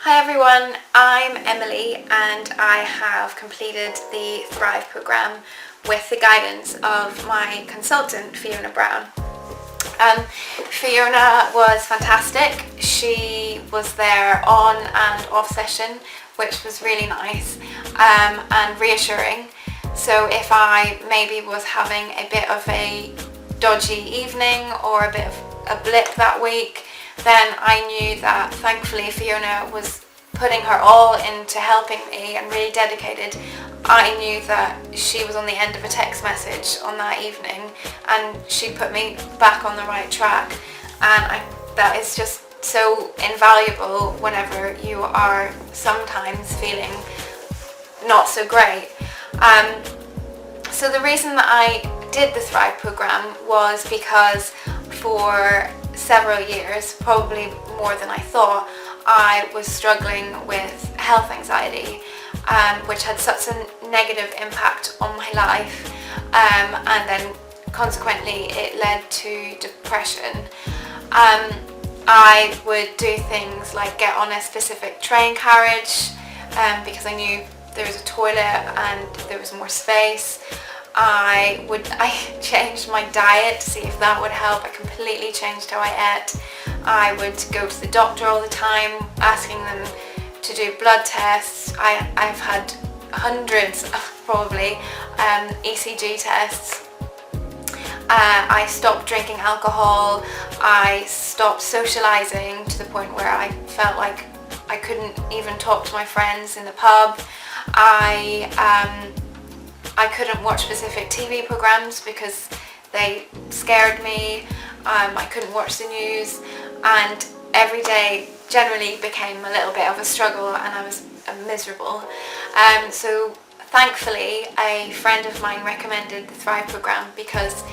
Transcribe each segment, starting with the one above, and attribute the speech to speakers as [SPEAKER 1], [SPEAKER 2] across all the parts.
[SPEAKER 1] Hi everyone, I'm Emily and I have completed the Thrive programme with the guidance of my consultant Fiona Brown. Fiona was fantastic. She was there on and off session, which was really nice and reassuring. So if I maybe was having a bit of a dodgy evening or a bit of a blip that week, then I knew that thankfully Fiona was putting her all into helping me and really dedicated. I knew that she was on the end of a text message on that evening and she put me back on the right track, and that is just so invaluable whenever you are sometimes feeling not so great. So the reason that I did the Thrive programme was because for several years, probably more than I thought, I was struggling with health anxiety, which had such a negative impact on my life, and then consequently it led to depression. I would do things like get on a specific train carriage because I knew there was a toilet and there was more space. I changed my diet to see if that would help. I completely changed how I ate. I would go to the doctor all the time, asking them to do blood tests. I've had hundreds, probably, ECG tests. I stopped drinking alcohol. I stopped socialising to the point where I felt like I couldn't even talk to my friends in the pub. I couldn't watch specific TV programmes because they scared me. I couldn't watch the news, and every day generally became a little bit of a struggle and I was miserable. So thankfully a friend of mine recommended the Thrive programme because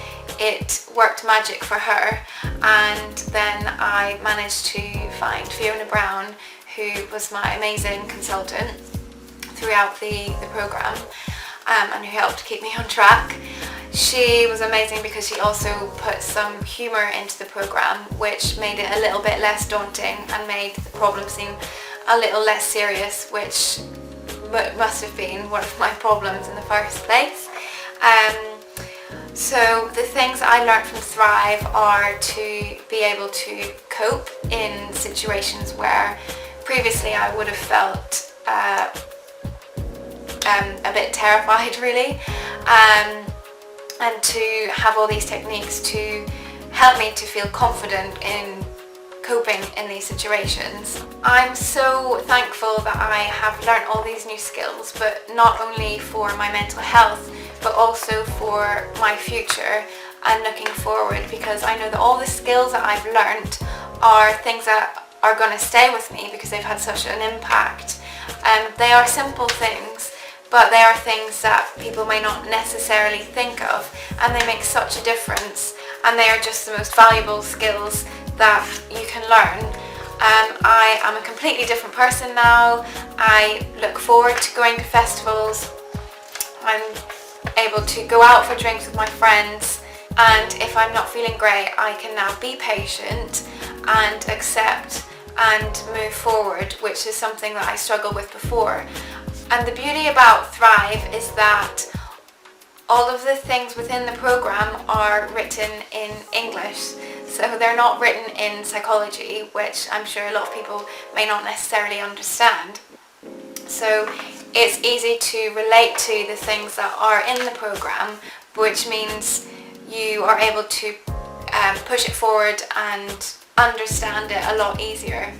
[SPEAKER 1] it worked magic for her, and then I managed to find Fiona Brown, who was my amazing consultant throughout the programme. And who helped keep me on track. She was amazing because she also put some humour into the programme, which made it a little bit less daunting and made the problem seem a little less serious, which must have been one of my problems in the first place. So the things I learned from Thrive are to be able to cope in situations where previously I would have felt a bit terrified really, and to have all these techniques to help me to feel confident in coping in these situations. I'm so thankful that I have learnt all these new skills, but not only for my mental health but also for my future and looking forward, because I know that all the skills that I've learnt are things that are going to stay with me because they've had such an impact. They are simple things, but they are things that people may not necessarily think of, and they make such a difference, and they are just the most valuable skills that you can learn. I am a completely different person now. I look forward to going to festivals. I'm able to go out for drinks with my friends, and if I'm not feeling great, I can now be patient and accept and move forward, which is something that I struggled with before. And the beauty about Thrive is that all of the things within the programme are written in English. So they're not written in psychology, which I'm sure a lot of people may not necessarily understand. So it's easy to relate to the things that are in the programme, which means you are able to push it forward and understand it a lot easier.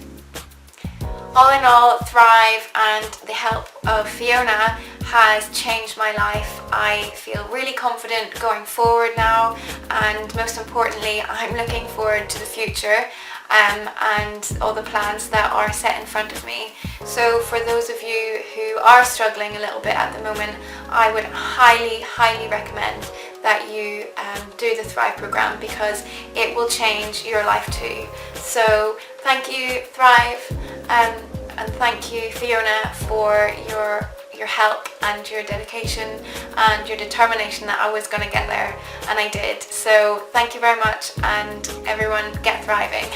[SPEAKER 1] All in all, Thrive and the help of Fiona has changed my life. I feel really confident going forward now, and most importantly, I'm looking forward to the future and all the plans that are set in front of me. So for those of you who are struggling a little bit at the moment, I would highly, highly recommend that you do the Thrive programme, because it will change your life too. So thank you, Thrive, and thank you, Fiona, for your help and your dedication and your determination that I was going to get there, and I did. So thank you very much, and everyone, get thriving.